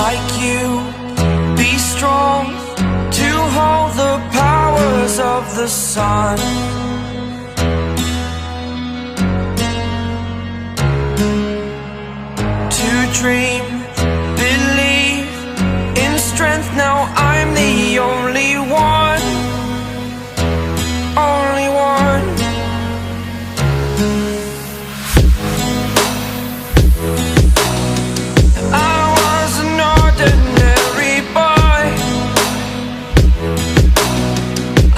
like you, be strong to hold the powers of the sun. To dream, believe in strength, now I'm the only one, only one. I was an ordinary boy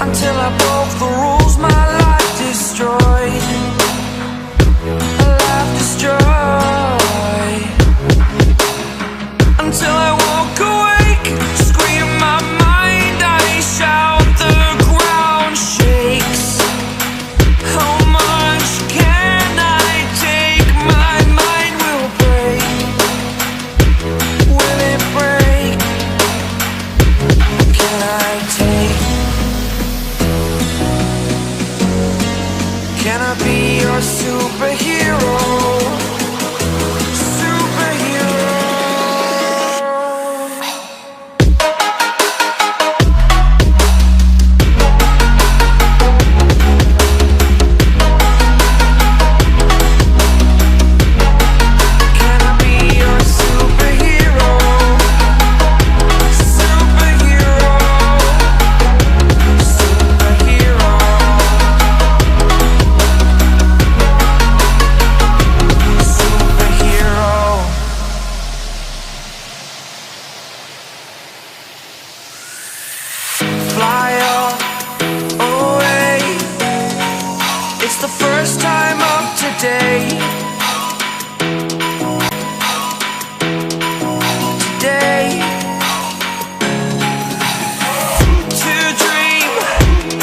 until I broke the rules, my life destroyed, a life destroyed. Until I woke awake, scream my mind, I shout, the ground shakes. How much can I take? My mind will break. Will it break? Can I take? Can I be your superhero? Fly up, away. It's the first time of today. Today. To dream,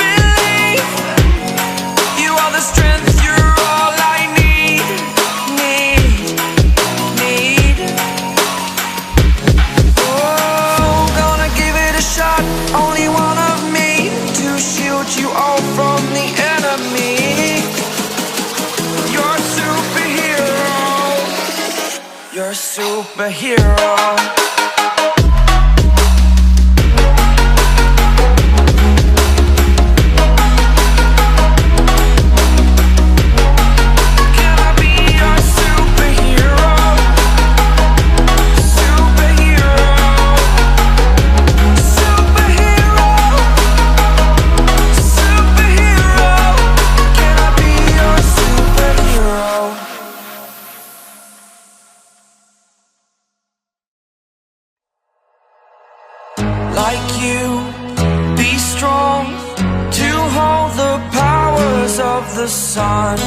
believe. You are the strength, you're all I need. Oh, gonna give it a shot. Only one of me to shield you all from the enemy. You're a superhero. You're a superhero. Like you, be strong to hold the powers of the sun.